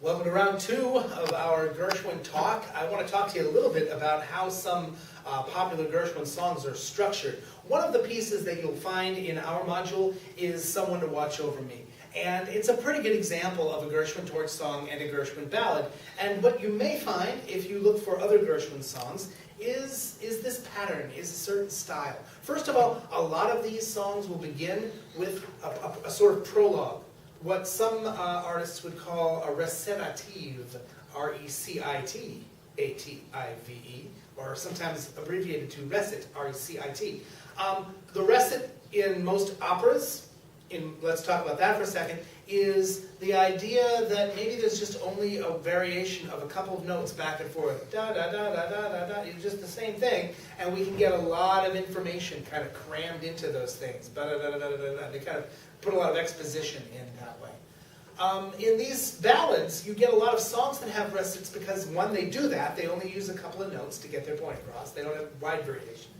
Welcome to round two of our Gershwin talk. I want to talk to you a little bit about how some popular Gershwin songs are structured. One of the pieces that you'll find in our module is Someone to Watch Over Me. And it's a pretty good example of a Gershwin torch song and a Gershwin ballad. And what you may find, if you look for other Gershwin songs, is this pattern, is a certain style. First of all, a lot of these songs will begin with a sort of prologue. What some artists would call a recitative, R-E-C-I-T-A-T-I-V-E, or sometimes abbreviated to recit, R-E-C-I-T. The recit in most operas, let's talk about that for a second, is the idea that maybe there's just only a variation of a couple of notes back and forth, da-da-da-da-da-da-da, it's just the same thing, and we can get a lot of information kind of crammed into those things, da-da-da-da-da-da-da. They kind of put a lot of exposition in that way. In these ballads, you get a lot of songs that have recits because, one, they do that. They only use a couple of notes to get their point across. They don't have wide variation.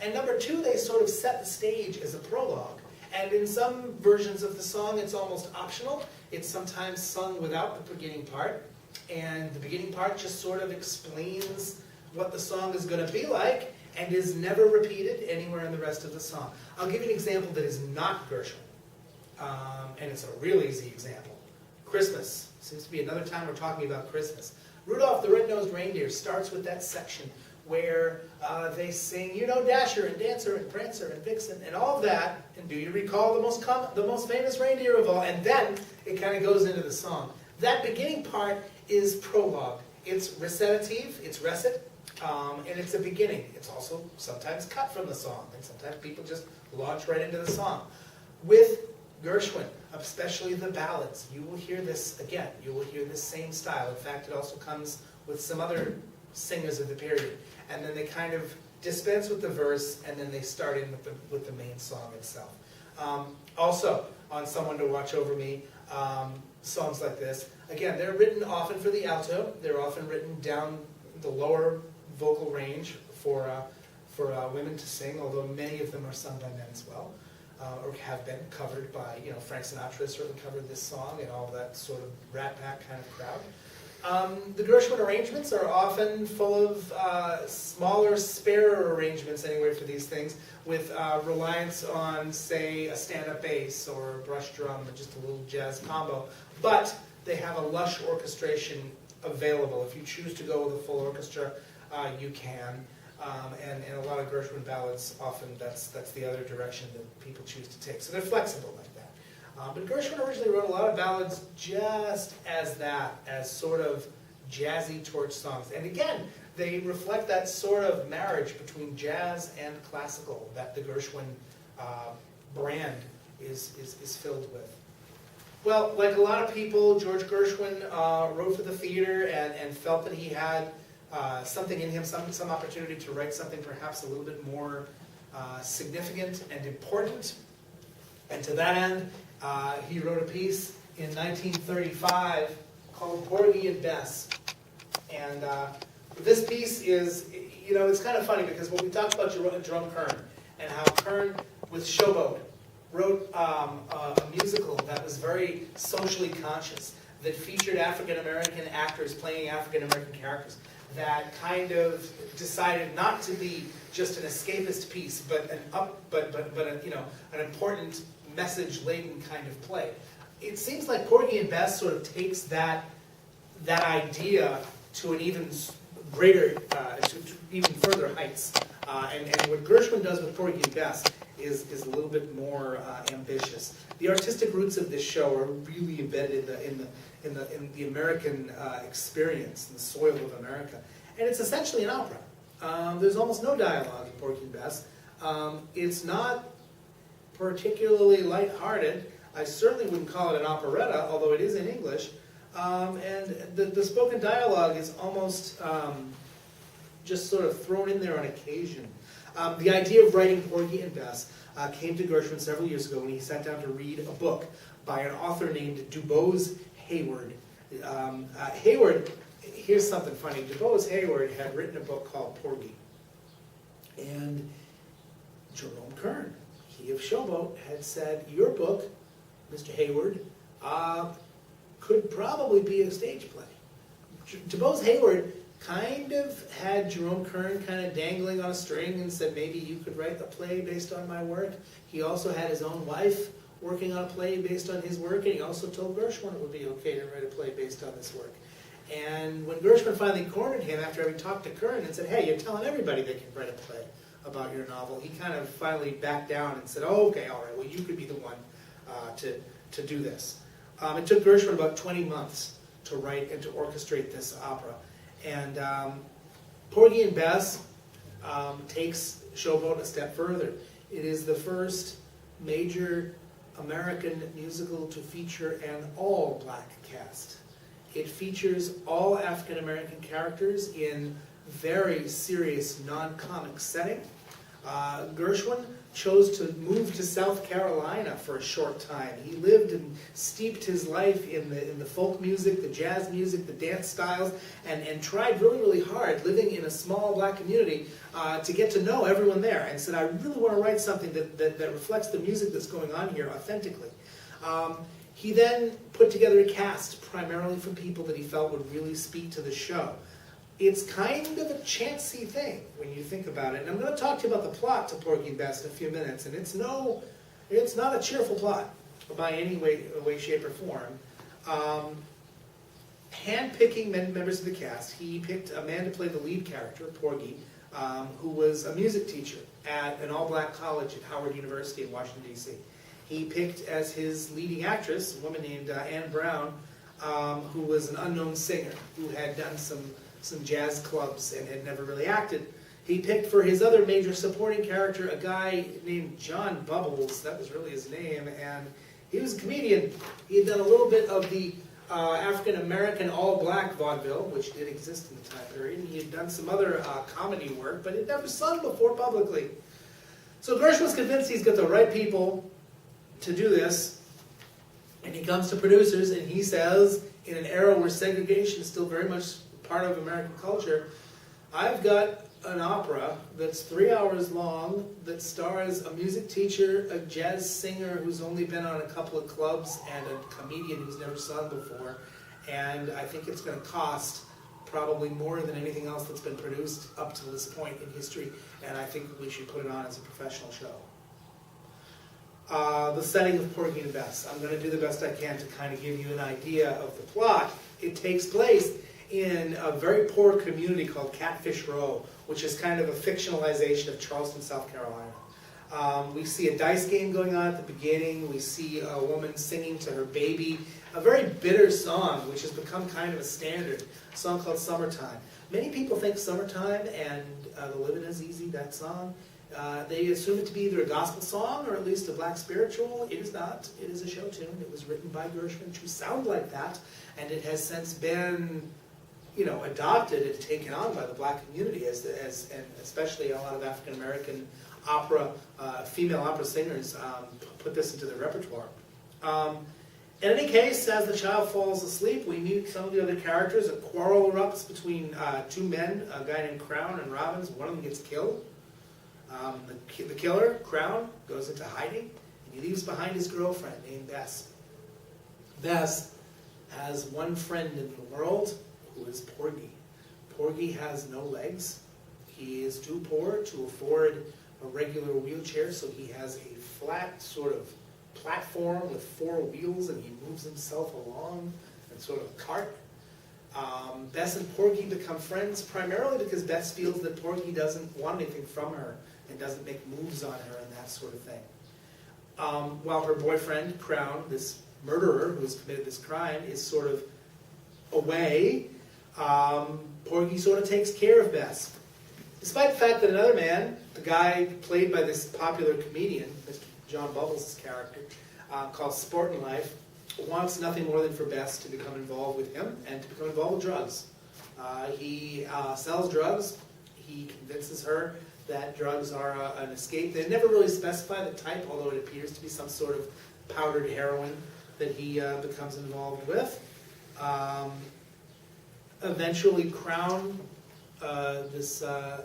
And number two, they sort of set the stage as a prologue. And in some versions of the song, it's almost optional. It's sometimes sung without the beginning part. And the beginning part just sort of explains what the song is going to be like and is never repeated anywhere in the rest of the song. I'll give you an example that is not Gershwin. And it's a real easy example. Christmas. Seems to be another time we're talking about Christmas. Rudolph the Red-Nosed Reindeer starts with that section where they sing, you know, Dasher and Dancer and Prancer and Vixen and all of that. And do you recall the most famous reindeer of all? And then it kind of goes into the song. That beginning part is prologue. It's recitative, it's recit, and it's a beginning. It's also sometimes cut from the song, and sometimes people just launch right into the song. With Gershwin, especially the ballads, you will hear this again. You will hear this same style. In fact, it also comes with some other singers of the period. And then they kind of dispense with the verse, and then they start in with the main song itself. Also, on Someone to Watch Over Me, songs like this, again, they're written often for the alto. They're often written down the lower vocal range for women to sing, although many of them are sung by men as well. Or have been covered by, you know, Frank Sinatra has certainly covered this song and all that sort of Rat Pack kind of crowd. The Gershwin arrangements are often full of smaller, sparer arrangements anyway for these things, with reliance on, say, a stand-up bass or a brush drum or just a little jazz combo. But they have a lush orchestration available. If you choose to go with a full orchestra, you can. And a lot of Gershwin ballads, often that's the other direction that people choose to take. So they're flexible like that. But Gershwin originally wrote a lot of ballads just as that, as sort of jazzy torch songs. And again, they reflect that sort of marriage between jazz and classical that the Gershwin brand is filled with. Well, like a lot of people, George Gershwin wrote for the theater and felt that he had something in him, some opportunity to write something perhaps a little bit more significant and important. And to that end, he wrote a piece in 1935 called Porgy and Bess. And this piece is, you know, it's kind of funny because when we talked about Jerome Kern and how Kern with Showboat wrote a musical that was very socially conscious, that featured African-American actors playing African-American characters, that kind of decided not to be just an escapist piece, but an important message-laden kind of play. It seems like Porgy and Bess sort of takes that idea to an even greater, to even further heights. And what Gershwin does with Porgy and Bess is a little bit more ambitious. The artistic roots of this show are really embedded in the American experience, in the soil of America. And it's essentially an opera. There's almost no dialogue in Porgy and Bess. It's not particularly lighthearted. I certainly wouldn't call it an operetta, although it is in English. And the spoken dialogue is almost just sort of thrown in there on occasion. The idea of writing Porgy and Bess came to Gershwin several years ago when he sat down to read a book by an author named DuBose Heyward. Heyward, here's something funny. DuBose Heyward had written a book called Porgy. And Jerome Kern, he of Showboat, had said, your book, Mr. Heyward, could probably be a stage play. DuBose Hayward kind of had Jerome Kern kind of dangling on a string and said, maybe you could write a play based on my work. He also had his own wife working on a play based on his work, and he also told Gershwin it would be okay to write a play based on this work. And when Gershwin finally cornered him after having talked to Kern and said, hey, you're telling everybody they can write a play about your novel, he kind of finally backed down and said, oh, okay, all right, well, you could be the one to do this. It took Gershwin about 20 months to write and to orchestrate this opera. And Porgy and Bess takes Showboat a step further. It is the first major American musical to feature an all-black cast. It features all African-American characters in very serious, non-comic setting. Gershwin chose to move to South Carolina for a short time. He lived and steeped his life in the folk music, the jazz music, the dance styles, and tried really, really hard, living in a small black community, to get to know everyone there, and said, I really want to write something that reflects the music that's going on here authentically. He then put together a cast primarily from people that he felt would really speak to the show. It's kind of a chancy thing when you think about it. And I'm going to talk to you about the plot to Porgy and Bess in a few minutes. And it's not a cheerful plot by any way, shape, or form. Hand-picking members of the cast, he picked a man to play the lead character, Porgy, who was a music teacher at an all-black college at Howard University in Washington, D.C. He picked as his leading actress a woman named Anne Brown, who was an unknown singer who had done some jazz clubs and had never really acted. He picked for his other major supporting character a guy named John Bubbles. That was really his name, and he was a comedian. He had done a little bit of the African-American all-black vaudeville, which did exist in the time period. He had done some other comedy work, but had never sung before publicly. So Gershwin was convinced he's got the right people to do this, and he comes to producers and he says, in an era where segregation is still very much part of American culture, I've got an opera that's 3 hours long that stars a music teacher, a jazz singer who's only been on a couple of clubs, and a comedian who's never sung before, and I think it's going to cost probably more than anything else that's been produced up to this point in history, and I think we should put it on as a professional show. The setting of Porgy and Bess. I'm going to do the best I can to kind of give you an idea of the plot. It takes place in a very poor community called Catfish Row, which is kind of a fictionalization of Charleston, South Carolina. We see a dice game going on at the beginning. We see a woman singing to her baby a very bitter song, which has become kind of a standard, a song called Summertime. Many people think Summertime and The Livin' Is Easy, that song, they assume it to be either a gospel song or at least a black spiritual. It is not. It is a show tune. It was written by Gershwin to sound like that, and it has since been adopted and taken on by the black community and especially a lot of African American female opera singers put this into their repertoire. In any case, as the child falls asleep, we meet some of the other characters. A quarrel erupts between two men, a guy named Crown and Robbins. One of them gets killed. The killer, Crown, goes into hiding, and he leaves behind his girlfriend named Bess. Bess has one friend in the world, who is Porgy. Porgy has no legs. He is too poor to afford a regular wheelchair, so he has a flat sort of platform with 4 wheels, and he moves himself along in sort of a cart. Bess and Porgy become friends primarily because Bess feels that Porgy doesn't want anything from her and doesn't make moves on her and that sort of thing. While her boyfriend, Crown, this murderer who has committed this crime, is sort of away, Porgy sort of takes care of Bess. Despite the fact that another man, the guy played by this popular comedian, Mr. John Bubbles' character, called Sportin' Life, wants nothing more than for Bess to become involved with him and to become involved with drugs. He sells drugs. He convinces her that drugs are an escape. They never really specify the type, although it appears to be some sort of powdered heroin that he becomes involved with. Eventually, Crown, the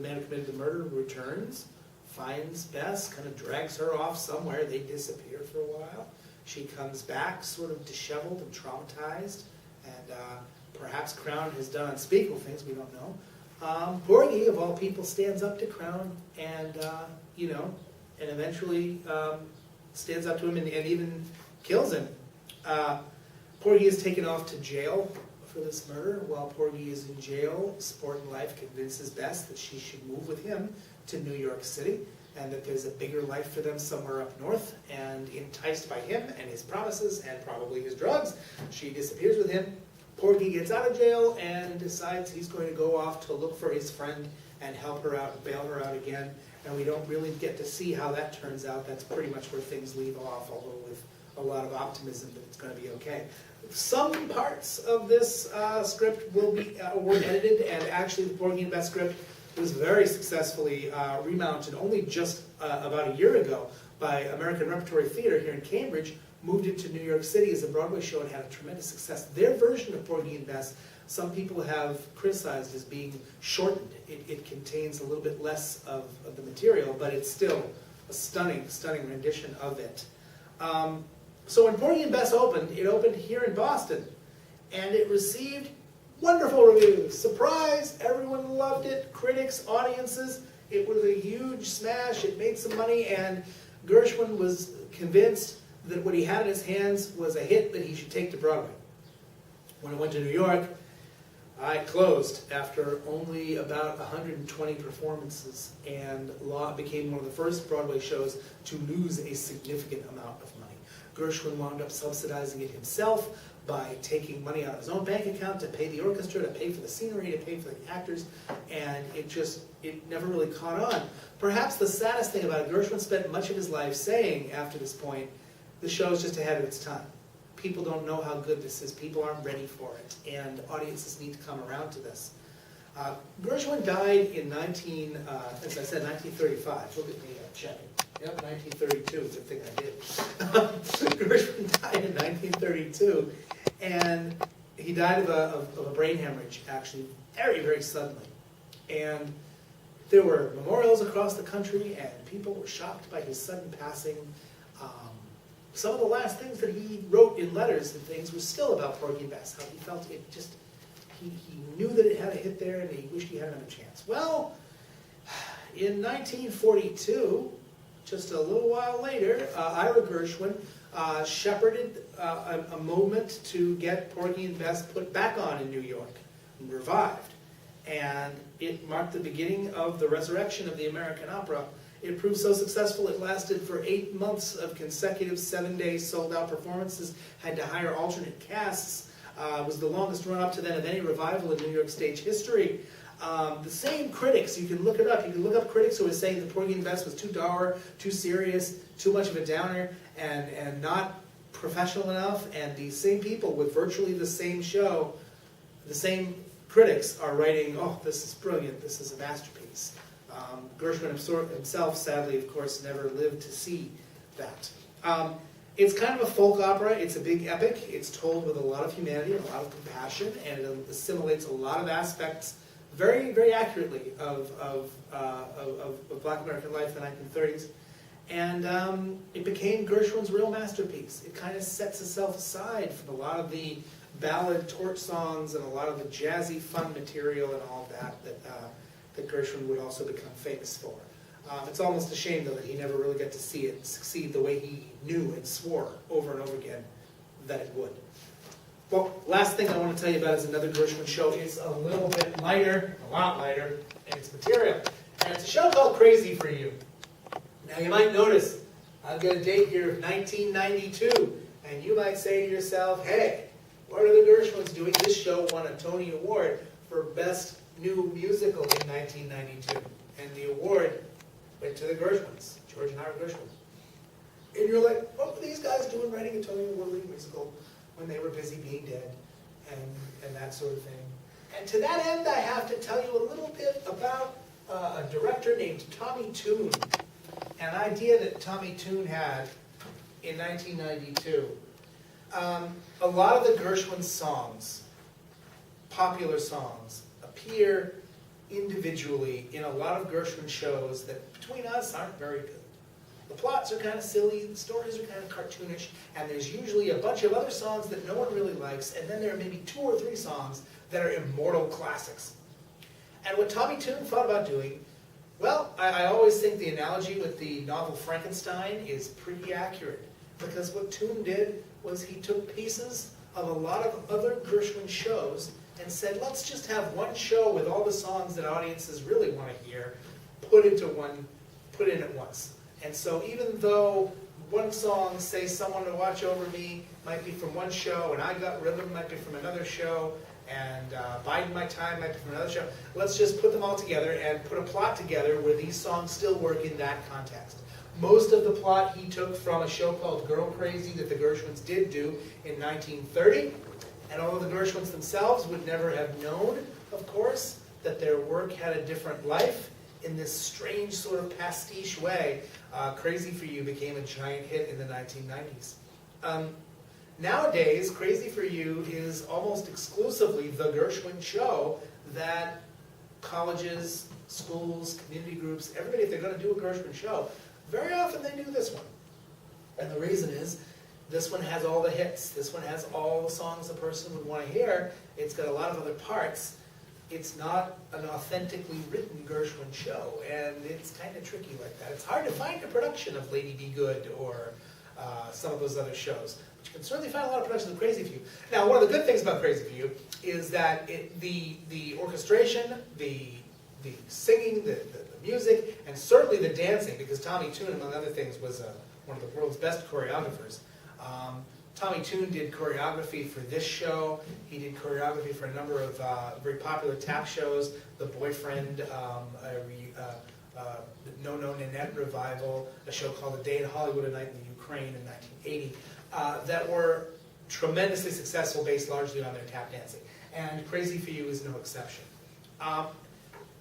man who committed the murder, returns, finds Bess, kind of drags her off somewhere. They disappear for a while. She comes back sort of disheveled and traumatized, and perhaps Crown has done unspeakable things, we don't know. Porgy, of all people, stands up to Crown and, and eventually stands up to him and even kills him. Porgy is taken off to jail for this murder. While Porgy is in jail, Sport and Life convinces Bess that she should move with him to New York City, and that there's a bigger life for them somewhere up north, and enticed by him and his promises and probably his drugs, she disappears with him. Porgy gets out of jail and decides he's going to go off to look for his friend and help her out, bail her out again, and we don't really get to see how that turns out. That's pretty much where things leave off, although with a lot of optimism that it's going to be okay. Some parts of this script were edited, and actually the Porgy and Bess script was very successfully remounted only just about a year ago by American Repertory Theatre here in Cambridge, moved it to New York City as a Broadway show and had a tremendous success. Their version of Porgy and Bess, some people have criticized as being shortened. It contains a little bit less of the material, but it's still a stunning, stunning rendition of it. So when Porgy and Bess opened, it opened here in Boston, and it received wonderful reviews. Surprise! Everyone loved it. Critics, audiences. It was a huge smash. It made some money, and Gershwin was convinced that what he had in his hands was a hit that he should take to Broadway. When it went to New York, it closed after only about 120 performances, and became one of the first Broadway shows to lose a significant amount of money. Gershwin wound up subsidizing it himself by taking money out of his own bank account to pay the orchestra, to pay for the scenery, to pay for the actors, and it never really caught on. Perhaps the saddest thing about it, Gershwin spent much of his life saying after this point, the show is just ahead of its time. People don't know how good this is, people aren't ready for it, and audiences need to come around to this. Gershwin died in 1935. Look at me checking. Yep, 1932, good thing I did. Gershwin died in 1932, and he died of a brain hemorrhage, actually, very, very suddenly. And there were memorials across the country, and people were shocked by his sudden passing. Some of the last things that he wrote in letters and things was still about Porgy and Bess, how he felt it just, he knew that it had a hit there, and he wished he had another chance. Well, in 1942, just a little while later, Ira Gershwin shepherded a movement to get Porgy and Bess put back on in New York, and revived. And it marked the beginning of the resurrection of the American opera. It proved so successful it lasted for 8 months of consecutive 7-day sold-out performances, had to hire alternate casts. It was the longest run-up to then of any revival in New York stage history. The same critics, you can look it up, you can look up critics who were saying that Porgy and Bess was too dour, too serious, too much of a downer, and not professional enough, and these same people with virtually the same show, the same critics are writing, oh, this is brilliant, this is a masterpiece. Gershwin himself, sadly, of course, never lived to see that. It's kind of a folk opera. It's a big epic. It's told with a lot of humanity and a lot of compassion, and it assimilates a lot of aspects very, very accurately of Black American life in the 1930s. And it became Gershwin's real masterpiece. It kind of sets itself aside from a lot of the ballad torch songs and a lot of the jazzy fun material and all of that that Gershwin would also become famous for. It's almost a shame, though, that he never really got to see it succeed the way he knew and swore over and over again that it would. Well, last thing I want to tell you about is another Gershwin show. It's a little bit lighter, a lot lighter, in its material. And it's a show called Crazy for You. Now, you might notice, I've got a date here of 1992, and you might say to yourself, hey, what are the Gershwins doing? This show won a Tony Award for Best New Musical in 1992, and the award went to the Gershwins, George and Ira Gershwin. And you're like, what were these guys doing writing a Tony Award-winning musical when they were busy being dead, and that sort of thing? And to that end, I have to tell you a little bit about a director named Tommy Tune, an idea that Tommy Tune had in 1992. A lot of the Gershwin songs, popular songs, appear individually in a lot of Gershwin shows that, between us, aren't very good. The plots are kind of silly, the stories are kind of cartoonish, and there's usually a bunch of other songs that no one really likes, and then there are maybe 2 or 3 songs that are immortal classics. And what Tommy Tune thought about doing, well, I always think the analogy with the novel Frankenstein is pretty accurate, because what Tune did was he took pieces of a lot of other Gershwin shows and said, let's just have one show with all the songs that audiences really want to hear, put in at once. And so even though one song, say Someone to Watch Over Me, might be from one show, and I Got Rhythm might be from another show, and Biding My Time might be from another show, let's just put them all together and put a plot together where these songs still work in that context. Most of the plot he took from a show called Girl Crazy that the Gershwins did do in 1930, and although the Gershwins themselves would never have known, of course, that their work had a different life, in this strange sort of pastiche way, Crazy for You became a giant hit in the 1990s. Nowadays, Crazy for You is almost exclusively the Gershwin show that colleges, schools, community groups, everybody, if they're going to do a Gershwin show, very often they do this one. And the reason is, this one has all the hits. This one has all the songs a person would want to hear. It's got a lot of other parts. It's not an authentically written Gershwin show, and it's kind of tricky like that. It's hard to find a production of Lady Be Good or some of those other shows. But you can certainly find a lot of productions of Crazy for You. Now, one of the good things about Crazy for You is that the orchestration, the singing, the music, and certainly the dancing, because Tommy Tune, among other things, was one of the world's best choreographers. Tommy Tune did choreography for this show. He did choreography for a number of very popular tap shows, The Boyfriend, No No Nanette Revival, a show called A Day in Hollywood, A Night in the Ukraine in 1980, that were tremendously successful based largely on their tap dancing. And Crazy for You is no exception.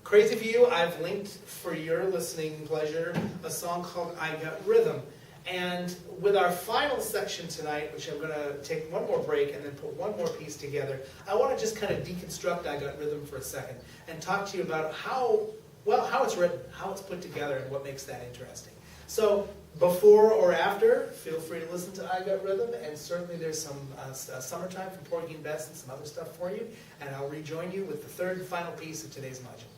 Crazy for You, I've linked for your listening pleasure a song called I Got Rhythm. And with our final section tonight, which I'm going to take one more break and then put one more piece together, I want to just kind of deconstruct I Got Rhythm for a second and talk to you about how it's written, how it's put together, and what makes that interesting. So before or after, feel free to listen to I Got Rhythm, and certainly there's some Summertime from Porgy and Bess and some other stuff for you, and I'll rejoin you with the third and final piece of today's module.